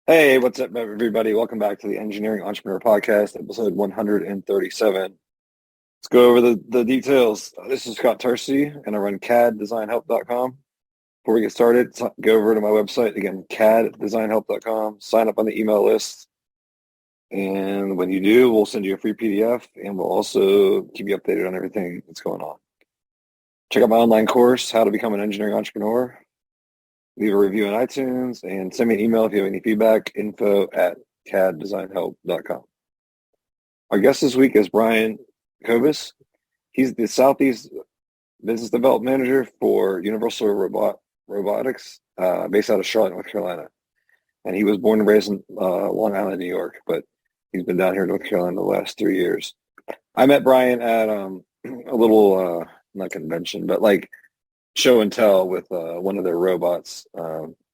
Hey, what's up, everybody? Welcome back to the Engineering Entrepreneur Podcast, episode 137. Let's go over the details. This is Scott Tarcy, and I run CADdesignhelp.com. Before we get started, go over to my website, again, CADdesignhelp.com. Sign up on the email list. And when you do, we'll send you a free PDF, and we'll also keep you updated on everything that's going on. Check out my online course, How to Become an Engineering Entrepreneur. Leave a review on iTunes and send me an email if you have any feedback, info@CADdesignhelp.com. Our guest this week is Brian Kobus. He's the Southeast Business Development Manager for Universal Robotics, based out of Charlotte, North Carolina. And he was born and raised in Long Island, New York, but he's been down here in North Carolina the last 3 years. I met Brian at a little, not convention, but like show and tell with one of their robots.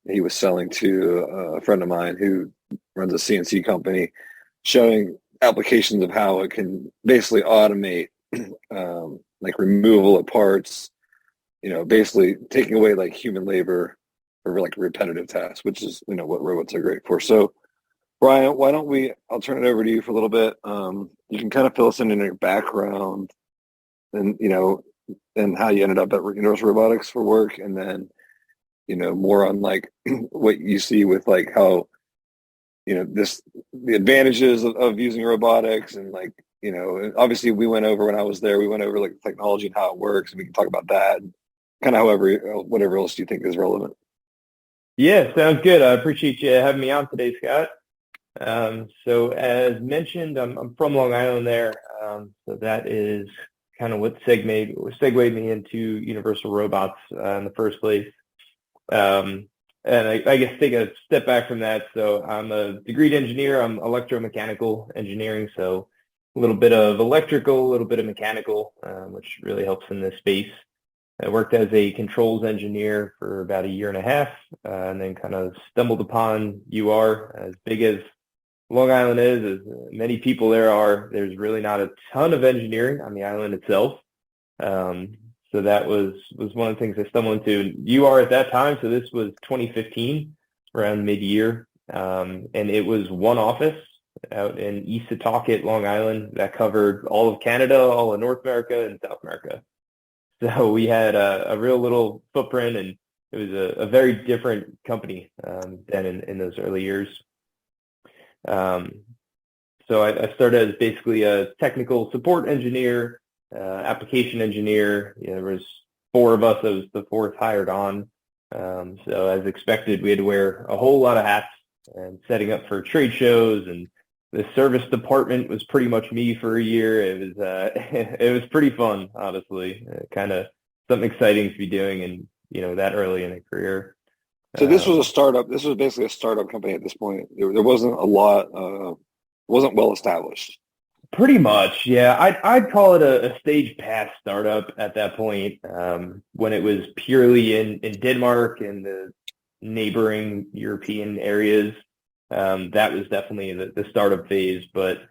He was selling to a friend of mine who runs a CNC company, showing applications of how it can basically automate like removal of parts, basically taking away like human labor for like repetitive tasks, which is, what robots are great for. So Brian, I'll turn it over to you for a little bit. You can kind of fill us in your background and, and how you ended up at Universal Robotics for work, and then, more on like what you see with like how, the advantages of using robotics, and like, obviously when I was there, we went over like technology and how it works, and we can talk about that, and kind of whatever else you think is relevant. Yeah, sounds good. I appreciate you having me on today, Scott. So as mentioned, I'm from Long Island there. So that is kind of what segued me into Universal Robots in the first place. And I guess take a step back from that. So I'm a degreed engineer. I'm electromechanical engineering. So a little bit of electrical, a little bit of mechanical, which really helps in this space. I worked as a controls engineer for about a year and a half, and then kind of stumbled upon UR. As big as Long Island is, as many people there are, there's really not a ton of engineering on the island itself. So that was one of the things I stumbled into. UR at that time, so this was 2015, around mid-year, and it was one office out in East Setauket, Long Island, that covered all of Canada, all of North America, and South America. So we had a real little footprint, and it was a very different company than in those early years. So I started as basically a technical support engineer, application engineer. There was 4 of us. I was the 4th hired on. So as expected, we had to wear a whole lot of hats, and setting up for trade shows, and the service department was pretty much me for a year. It was pretty fun, honestly. Kind of something exciting to be doing, and that early in a career. So this was a startup. This was basically a startup company at this point. There wasn't a lot. Wasn't well established. Pretty much, yeah. I'd call it a stage past startup at that point, when it was purely in Denmark and the neighboring European areas. That was definitely the startup phase, but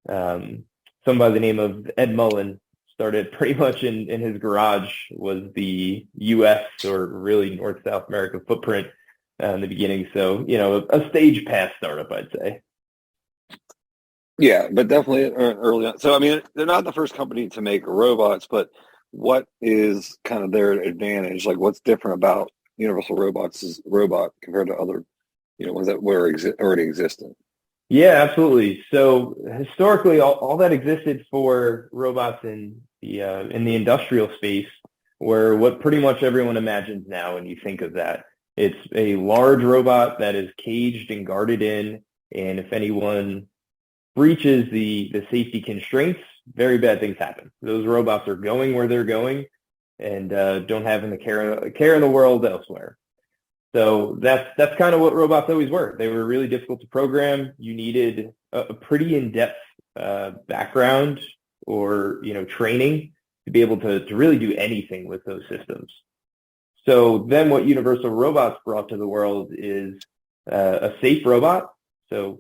someone by the name of Ed Mullen started pretty much in his garage, was the U.S. or really North-South America footprint in the beginning. So, a stage past startup, I'd say. Yeah, but definitely early on. So, I mean, they're not the first company to make robots, but what is kind of their advantage? Like, what's different about Universal Robots' robot compared to other, ones that were already existing? Yeah, absolutely. So historically, all that existed for robots in the industrial space were what pretty much everyone imagines now when you think of that. It's a large robot that is caged and guarded in, and if anyone breaches the safety constraints, very bad things happen. Those robots are going where they're going, and don't have the care in the world elsewhere. So that's kind of what robots always were. They were really difficult to program. You needed a pretty in-depth background or training to be able to really do anything with those systems. So then what Universal Robots brought to the world is a safe robot. So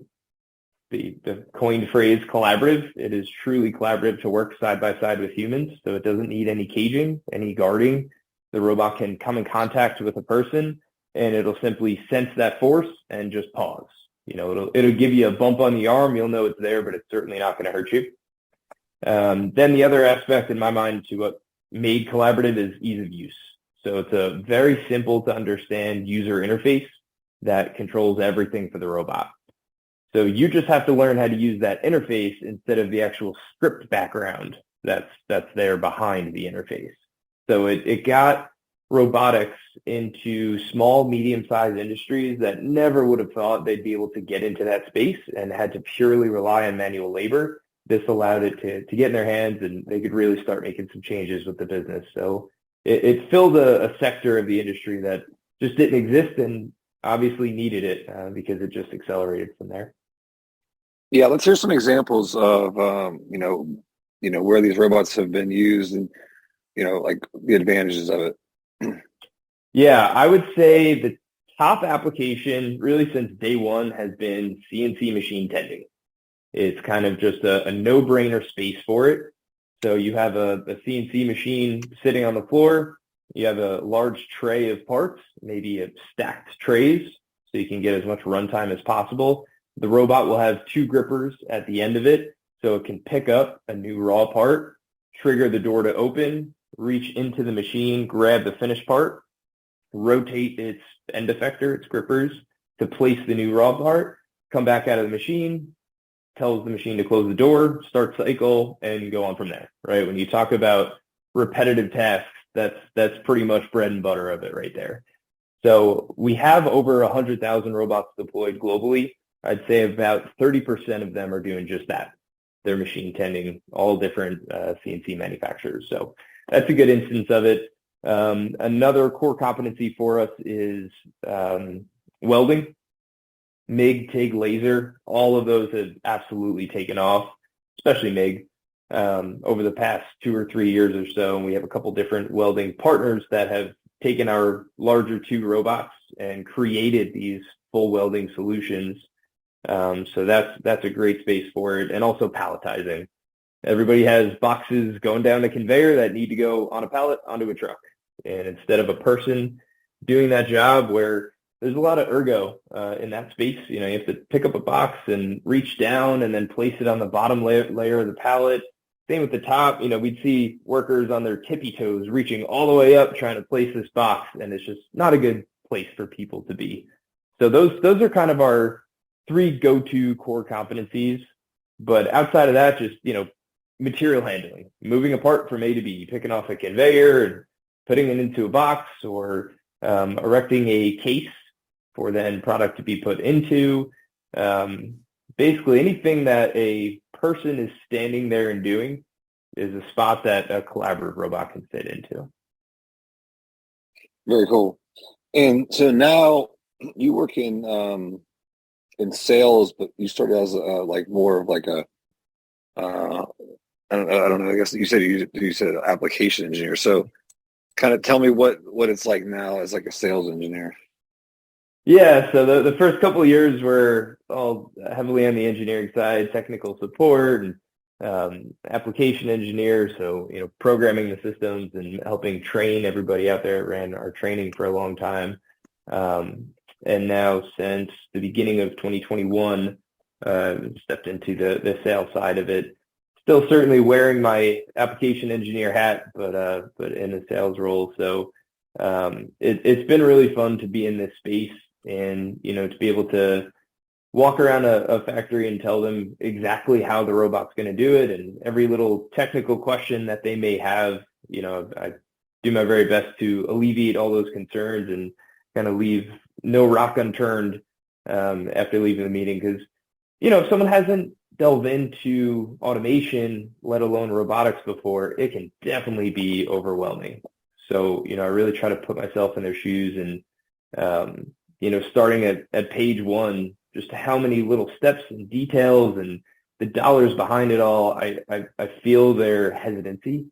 the coined phrase collaborative. It is truly collaborative to work side by side with humans. So it doesn't need any caging, any guarding. The robot can come in contact with a person, and it'll simply sense that force and just pause. It'll give you a bump on the arm. You'll know it's there, but it's certainly not going to hurt you. Then the other aspect in my mind to what made collaborative is ease of use. So it's a very simple to understand user interface that controls everything for the robot. So you just have to learn how to use that interface instead of the actual script background that's there behind the interface. So it got robotics into small, medium-sized industries that never would have thought they'd be able to get into that space and had to purely rely on manual labor. This allowed it to get in their hands, and they could really start making some changes with the business. So it filled a sector of the industry that just didn't exist and obviously needed it because it just accelerated from there. Yeah, let's hear some examples of where these robots have been used and like the advantages of it. Yeah, I would say the top application really since day one has been CNC machine tending. It's kind of just a no-brainer space for it. So you have a CNC machine sitting on the floor. You have a large tray of parts, maybe stacked trays, so you can get as much runtime as possible. The robot will have two grippers at the end of it, so it can pick up a new raw part, trigger the door to open, reach into the machine, grab the finished part, rotate its end effector, its grippers, to place the new raw part, come back out of the machine, tells the machine to close the door, start cycle, and go on from there, right? When you talk about repetitive tasks, that's pretty much bread and butter of it right there. So we have over 100,000 robots deployed globally. I'd say about 30% of them are doing just that. They're machine tending all different CNC manufacturers. So that's a good instance of it. Another core competency for us is welding. MIG, TIG, laser, all of those have absolutely taken off, especially MIG, over the past 2 or 3 years or so. And we have a couple different welding partners that have taken our larger two robots and created these full welding solutions. So that's a great space for it. And also palletizing. Everybody has boxes going down the conveyor that need to go on a pallet onto a truck. And instead of a person doing that job where there's a lot of ergo in that space. You have to pick up a box and reach down and then place it on the bottom layer of the pallet. Same with the top. We'd see workers on their tippy toes reaching all the way up trying to place this box, and it's just not a good place for people to be. So those are kind of our 3 go-to core competencies. But outside of that, just, material handling, moving a part from A to B, picking off a conveyor and putting it into a box, or erecting a case for then product to be put into. Basically anything that a person is standing there and doing is a spot that a collaborative robot can fit into. Very cool. And so now you work in sales, but you started as more of like a I don't know. I guess you said application engineer. So kind of tell me what it's like now as like a sales engineer. Yeah, so the first couple of years were all heavily on the engineering side, technical support and application engineer. So, programming the systems and helping train everybody out there. Ran our training for a long time. And now since the beginning of 2021, stepped into the sales side of it. Still certainly wearing my application engineer hat, but in the sales role. So it's been really fun to be in this space and, to be able to walk around a factory and tell them exactly how the robot's going to do it, and every little technical question that they may have, I do my very best to alleviate all those concerns and kind of leave no rock unturned after leaving the meeting. Because, if someone hasn't delved into automation, let alone robotics before, it can definitely be overwhelming. So, I really try to put myself in their shoes and, starting at page 1, just how many little steps and details and the dollars behind it all, I feel their hesitancy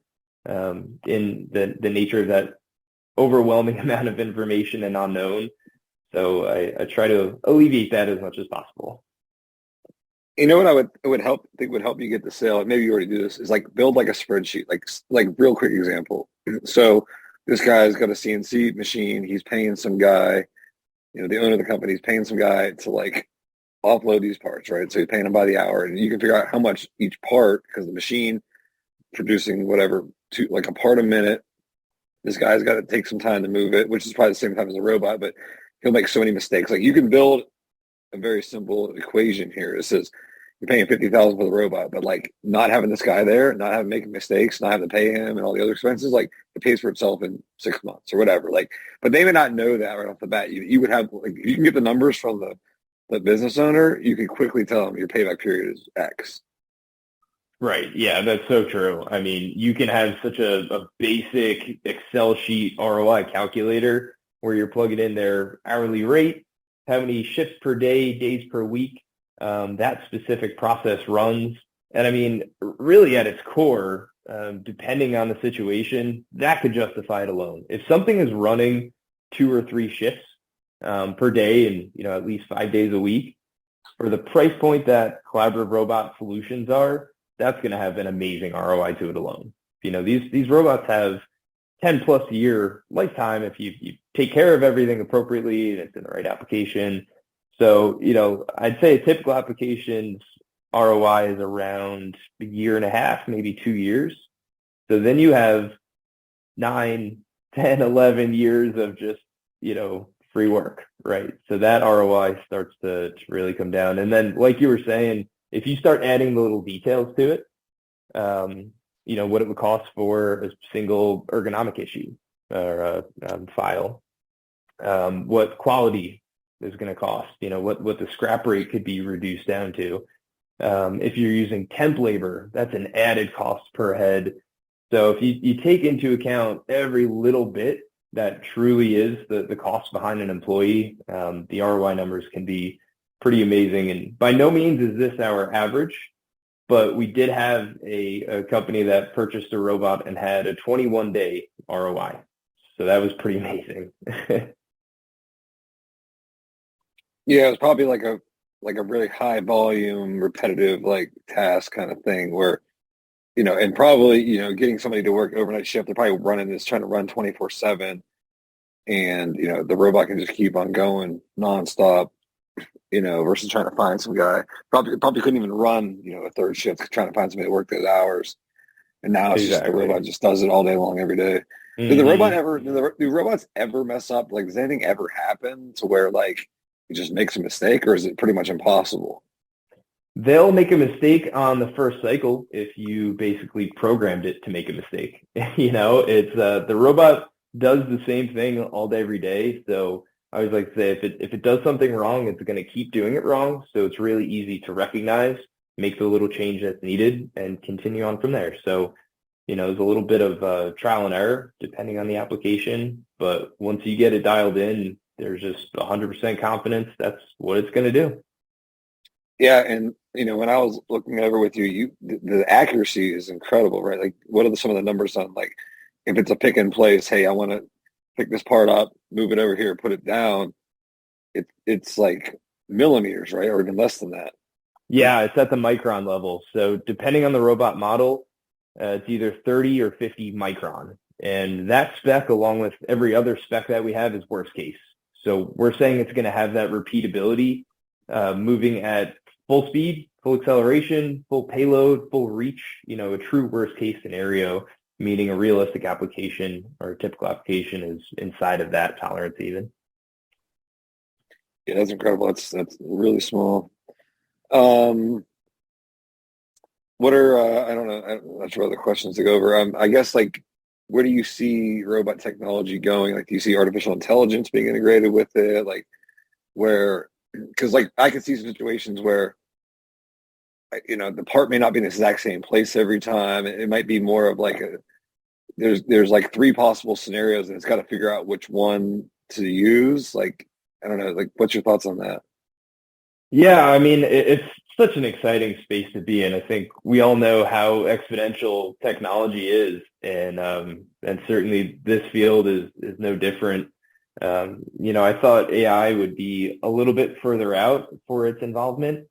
in the nature of that overwhelming amount of information and unknown. So I try to alleviate that as much as possible. You know what would help you get the sale, maybe you already do this, is like build like a spreadsheet, like real quick example. So this guy's got a CNC machine, he's paying some guy, the owner of the company is paying some guy to offload these parts, right? So you're paying them by the hour, and you can figure out how much each part, because the machine producing whatever, like a part a minute. This guy's got to take some time to move it, which is probably the same time as a robot, but he'll make so many mistakes. Like you can build a very simple equation here. It says you're paying 50,000 for the robot, but like not having this guy there, not having making mistakes, not having to pay him and all the other expenses, like it pays for itself in 6 months or whatever. Like, but they may not know that right off the bat. You would have, like, you can get the numbers from the business owner. You can quickly tell them your payback period is X. Right. Yeah, that's so true. I mean, you can have such a basic Excel sheet ROI calculator where you're plugging in their hourly rate, how many shifts per day, days per week, that specific process runs. And I mean, really at its core, depending on the situation, that could justify it alone. If something is running 2 or 3 shifts per day and, at least 5 days a week, for the price point that collaborative robot solutions are, that's going to have an amazing ROI to it alone. These robots have 10 plus year lifetime if you take care of everything appropriately and it's in the right application. So, I'd say a typical application's ROI is around a year and a half, maybe 2 years. So then you have 9, 10, 11 years of just, free work, right? So that ROI starts to really come down. And then, like you were saying, if you start adding the little details to it, what it would cost for a single ergonomic issue or file, what quality is going to cost, what the scrap rate could be reduced down to. If you're using temp labor, that's an added cost per head. So if you take into account every little bit that truly is the cost behind an employee, the ROI numbers can be pretty amazing. And by no means is this our average, but we did have a company that purchased a robot and had a 21-day ROI. So that was pretty amazing. Yeah, it was probably like a really high volume, repetitive like task kind of thing where, and probably, getting somebody to work overnight shift, they're probably trying to run 24/7, and, the robot can just keep on going nonstop, versus trying to find some guy. Probably couldn't even run, a third shift trying to find somebody to work those hours. And now it's just the robot just does it all day long, every day. Mm-hmm. Do robots ever mess up? Like, does anything ever happen to where like it just makes a mistake, or is it pretty much impossible? They'll make a mistake on the first cycle if you basically programmed it to make a mistake. It's the robot does the same thing all day, every day. So I always like to say if it does something wrong, it's going to keep doing it wrong. So it's really easy to recognize, make the little change that's needed, and continue on from there. So, there's a little bit of trial and error depending on the application. But once you get it dialed in, there's just 100% confidence that's what it's going to do. Yeah, and when I was looking over with you, the accuracy is incredible, right? Like, what are some of the numbers on, like, if it's a pick and place? Hey, I want to pick this part up, move it over here, put it down. It's like millimeters, right, or even less than that. Yeah, it's at the micron level. So depending on the robot model, it's either 30 or 50 micron, and that spec, along with every other spec that we have, is worst case. So we're saying it's going to have that repeatability, moving at full speed, full acceleration, full payload, full reach, a true worst case scenario, meaning a realistic application or a typical application is inside of that tolerance even. Yeah, that's incredible. That's really small. What are, I don't know, I'm not sure other questions to go over. I guess, like, where do you see robot technology going? Like, do you see artificial intelligence being integrated with it? Like, because like I can see situations where, the part may not be in the exact same place every time. It might be more of like there's like 3 possible scenarios and it's got to figure out which one to use. Like, I don't know, like, what's your thoughts on that? Yeah, I mean, it's such an exciting space to be in. I think we all know how exponential technology is, and certainly this field is no different. I thought AI would be a little bit further out for its involvement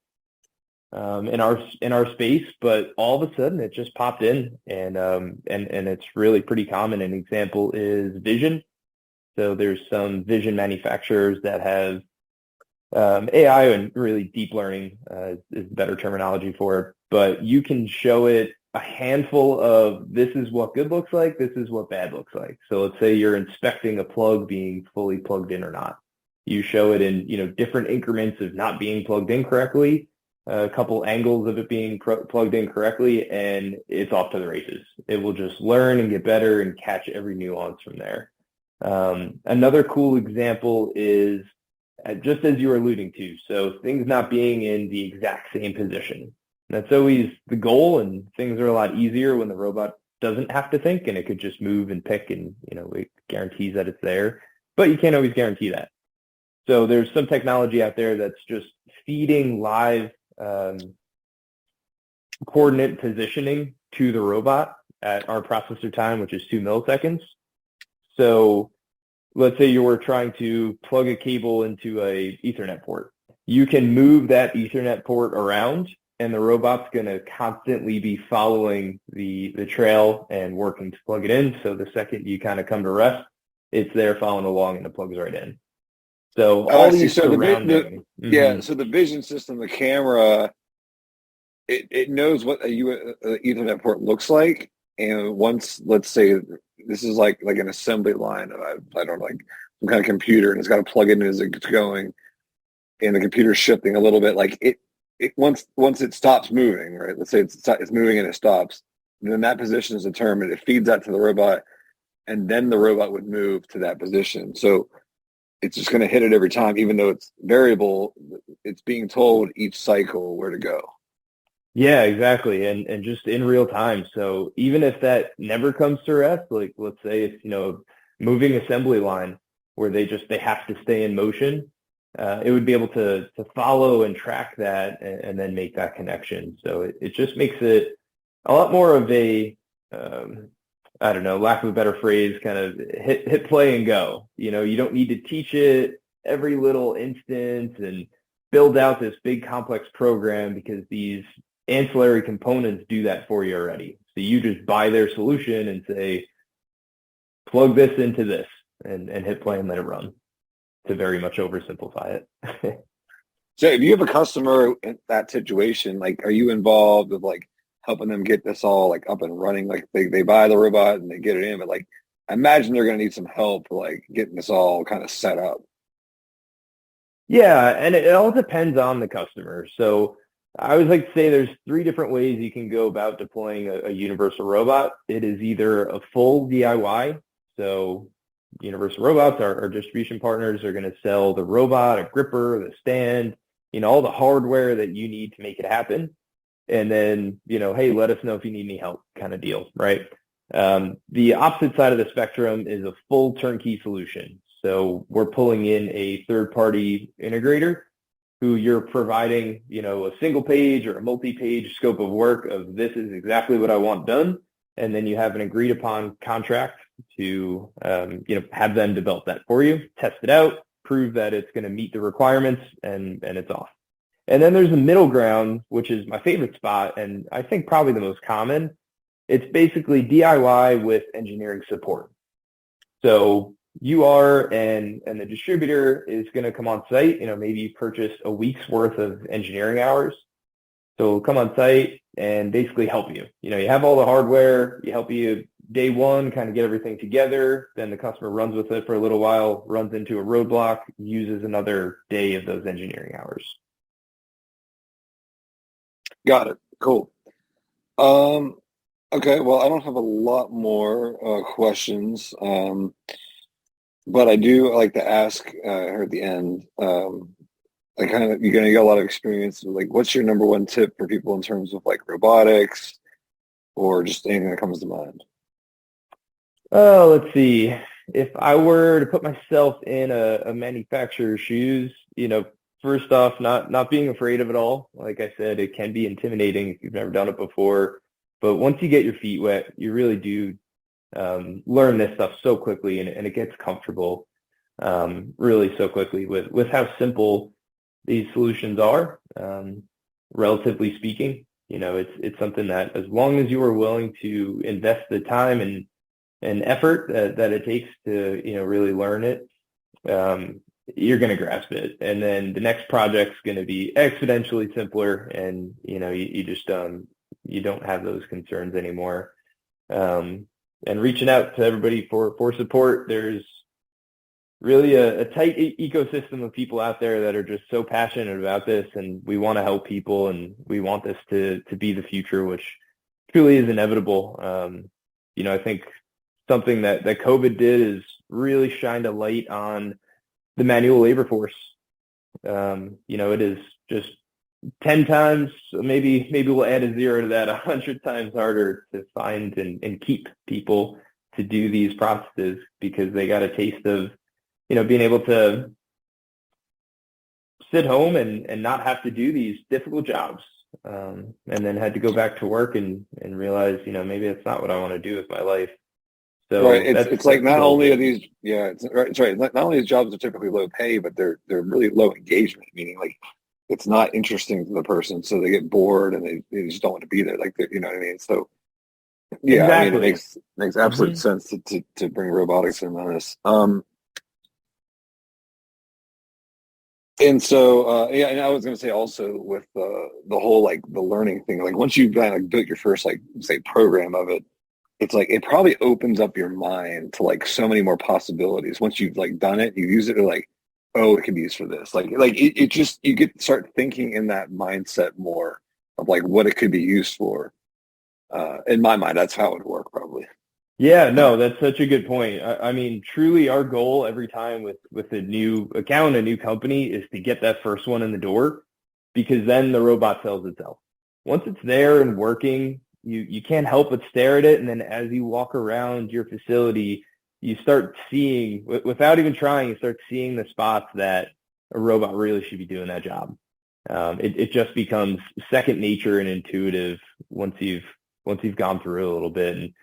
in our space, but all of a sudden it just popped in, and it's really pretty common. An example is vision. So there's some vision manufacturers that have AI and really deep learning is better terminology for it, but you can show it a handful of this is what good looks like, this is what bad looks like. So let's say you're inspecting a plug being fully plugged in or not. You show it in different increments of not being plugged in correctly, a couple angles of it being plugged in correctly, and it's off to the races. It will just learn and get better and catch every nuance from there. Another cool example is just as you were alluding to, so things not being in the exact same position. That's always the goal, and things are a lot easier when the robot doesn't have to think and it could just move and pick, and it guarantees that it's there, but you can't always guarantee that. So there's some technology out there that's just feeding live coordinate positioning to the robot at our processor time, which is 2 milliseconds. So let's say you were trying to plug a cable into a Ethernet port. You can move that Ethernet port around, and the robot's going to constantly be following the trail and working to plug it in. So the second you kind of come to rest, it's there following along and it plugs right in. So all these surrounding. Yeah, so the vision system, the camera, it knows what a Ethernet port looks like. And once, let's say, this is like an assembly line of, I don't know, like some kind of computer, and it's got to plug in as it's going, and the computer's shifting a little bit. Like it once it stops moving, right? Let's say it's moving and it stops. Then that position is determined. It feeds that to the robot, and then the robot would move to that position. So it's just going to hit it every time, even though it's variable. It's being told each cycle where to go. Yeah, exactly. And just in real time. So even if that never comes to rest, like let's say it's, a moving assembly line where they have to stay in motion, it would be able to follow and track that and then make that connection. So it just makes it a lot more of a, I don't know, lack of a better phrase, kind of hit play and go. You don't need to teach it every little instance and build out this big complex program, because these ancillary components do that for you already. So you just buy their solution and say, plug this into this, and hit play and let it run, to very much oversimplify it. So if you have a customer in that situation, like, are you involved with like helping them get this all like up and running? Like they buy the robot and they get it in, but like I imagine they're going to need some help like getting this all kind of set up. Yeah, and it all depends on the customer. So I always like to say there's 3 different ways you can go about deploying a universal robot. It is either a full DIY. So Universal Robots, our distribution partners, are going to sell the robot, a gripper, the stand, all the hardware that you need to make it happen. And then, hey, let us know if you need any help kind of deal, right? The opposite side of the spectrum is a full turnkey solution. So we're pulling in a third-party integrator who you're providing, a single page or a multi-page scope of work of this is exactly what I want done. And then you have an agreed upon contract to, have them develop that for you, test it out, prove that it's going to meet the requirements, and it's off. And then there's a middle ground, which is my favorite spot, and I think probably the most common. It's basically DIY with engineering support. So you are, and the distributor is going to come on site, maybe purchase a week's worth of engineering hours. So come on site and basically help you. You have all the hardware, you help you day one, kind of get everything together. Then the customer runs with it for a little while, runs into a roadblock, uses another day of those engineering hours. Got it. Cool. Okay. Well, I don't have a lot more questions, but I do like to ask her at the end. Like, kind of, you're gonna get a lot of experience. Like, what's your number one tip for people in terms of like robotics, or just anything that comes to mind? Oh, let's see. If I were to put myself in a manufacturer's shoes, first off, not being afraid of it all. Like I said, it can be intimidating if you've never done it before. But once you get your feet wet, you really do learn this stuff so quickly, and it gets comfortable really so quickly with how simple these solutions are, relatively speaking. It's something that, as long as you are willing to invest the time and effort that it takes to really learn it, you're going to grasp it. And then the next project's going to be exponentially simpler, and you just you don't have those concerns anymore. And reaching out to everybody for support. There's really a tight ecosystem of people out there that are just so passionate about this, and we want to help people, and we want this to be the future, which truly is inevitable. I think something that COVID did is really shined a light on the manual labor force. It is just 10 times, maybe we'll add a zero to that, 100 times harder to find and keep people to do these processes, because they got a taste of, being able to sit home and not have to do these difficult jobs. And then had to go back to work and realize, maybe it's not what I want to do with my life. So right. It's like not only are these, it's right. Not only these jobs are typically low pay, but they're really low engagement, meaning like it's not interesting to the person, so they get bored and they just don't want to be there. Like, you know what I mean? So yeah, exactly. I mean, it makes absolute sense to bring robotics in on this. And so, and I was going to say also with the whole like the learning thing, like once you've kind of built your first like say program of it, it's like it probably opens up your mind to like so many more possibilities. Once you've like done it, you use it, you're like, oh, it could be used for this. Like it just you get to start thinking in that mindset more of like what it could be used for. In my mind, that's how it would work probably. Yeah, no, that's such a good point. I mean, truly our goal every time with a new account, a new company, is to get that first one in the door, because then the robot sells itself. Once it's there and working, you can't help but stare at it. And then as you walk around your facility, you start seeing, without even trying, you start seeing the spots that a robot really should be doing that job. It just becomes second nature and intuitive once you've gone through it a little bit. And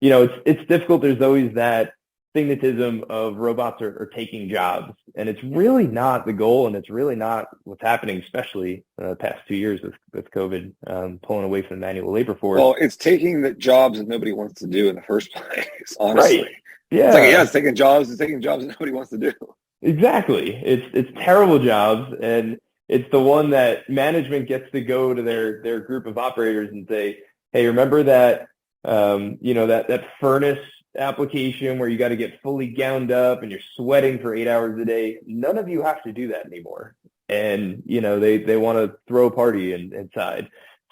it's difficult. There's always that stigmatism of robots are taking jobs, and it's really not the goal, and it's really not what's happening, especially the past 2 years with COVID, pulling away from the manual labor force. Well, it's taking the jobs that nobody wants to do in the first place, honestly. Right. Yeah. It's like, it's taking jobs that nobody wants to do. Exactly. It's terrible jobs, and it's the one that management gets to go to their group of operators and say, hey, remember that that furnace application where you got to get fully gowned up and you're sweating for 8 hours a day? None of you have to do that anymore. And, they want to throw a party inside.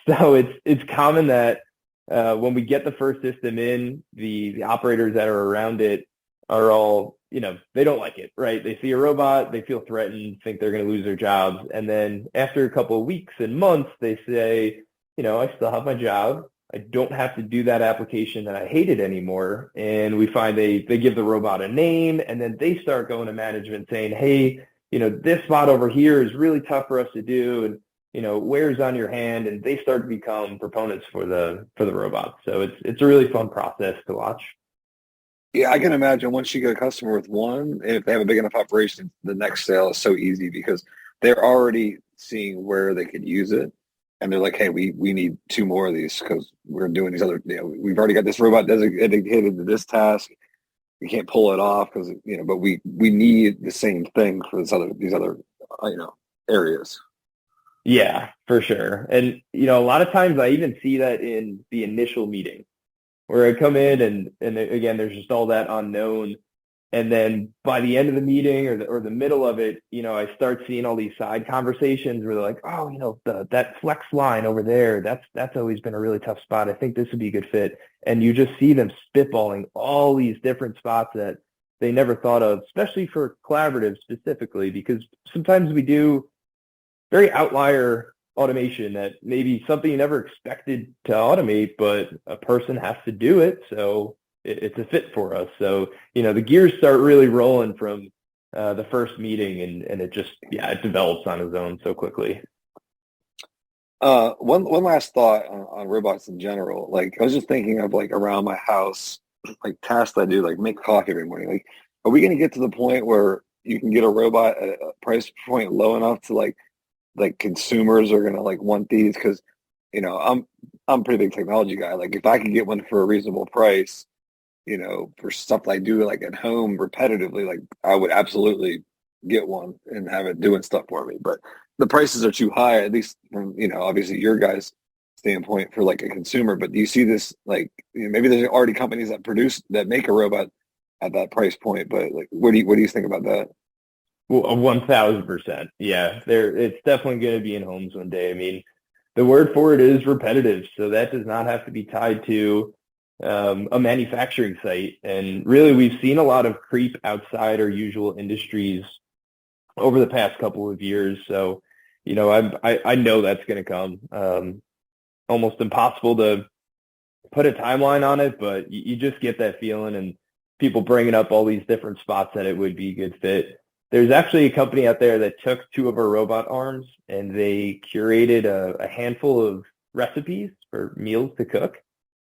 So it's common that when we get the first system in, the operators that are around it are all, they don't like it, right? They see a robot, they feel threatened, think they're going to lose their jobs. And then after a couple of weeks and months, they say, I still have my job. I don't have to do that application that I hated anymore. And we find they give the robot a name, and then they start going to management saying, hey, this spot over here is really tough for us to do, and wears on your hand, and they start to become proponents for the robot. So it's a really fun process to watch. Yeah, I can imagine once you get a customer with one, if they have a big enough operation, the next sale is so easy because they're already seeing where they could use it. And they're like, hey, we need 2 more of these because we're doing these other, we've already got this robot dedicated to this task. We can't pull it off because, but we need the same thing for these other areas. Yeah, for sure. And, a lot of times I even see that in the initial meeting where I come in and again, there's just all that unknown. And then by the end of the meeting or the middle of it, I start seeing all these side conversations where they're like, oh, that flex line over there, that's always been a really tough spot. I think this would be a good fit. And you just see them spitballing all these different spots that they never thought of, especially for collaborative specifically, because sometimes we do very outlier automation that maybe something you never expected to automate, but a person has to do it. So it's a fit for us. So, the gears start really rolling from the first meeting, and it just, it develops on its own so quickly. One last thought on robots in general. Like I was just thinking of like around my house, like tasks I do, like make coffee every morning. Like, are we going to get to the point where you can get a robot at a price point low enough to like consumers are going to like want these? Because, I'm a pretty big technology guy. Like if I could get one for a reasonable price, for stuff I do like at home repetitively, like I would absolutely get one and have it doing stuff for me. But the prices are too high, at least from, obviously your guys' standpoint for like a consumer. But do you see this like, maybe there's already companies that make a robot at that price point, but like, what do you think about that? Well, 1,000%. Yeah, it's definitely going to be in homes one day. I mean, the word for it is repetitive, so that does not have to be tied to a manufacturing site. And really, we've seen a lot of creep outside our usual industries over the past couple of years. So, I know that's going to come. Almost impossible to put a timeline on it, but you just get that feeling, and people bringing up all these different spots that it would be a good fit. There's actually a company out there that took 2 of our robot arms and they curated a handful of recipes for meals to cook.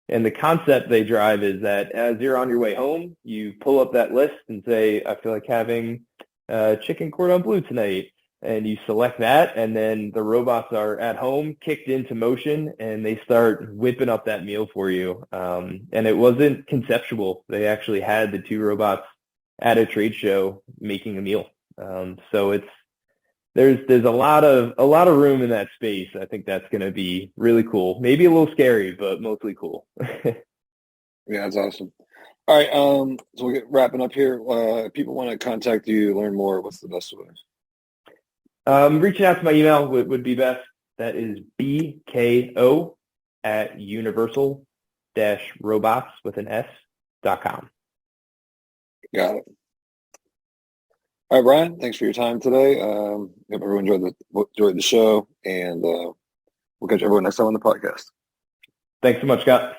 And the concept they drive is that as you're on your way home, you pull up that list and say, I feel like having chicken cordon bleu tonight. And you select that, and then the robots are at home, kicked into motion, and they start whipping up that meal for you. And it wasn't conceptual. They actually had the 2 robots at a trade show making a meal. So there's a lot of room in that space. I think that's going to be really cool. Maybe a little scary, but mostly cool. Yeah, that's awesome. All right, so we'll get wrapping up here. If people want to contact you, learn more, what's the best way? Reaching out to my email would be best. That is bko@universal-robots with an S.com. Got it. All right, Brian, thanks for your time today. Hope everyone enjoyed the show, and we'll catch everyone next time on the podcast. Thanks so much, Scott.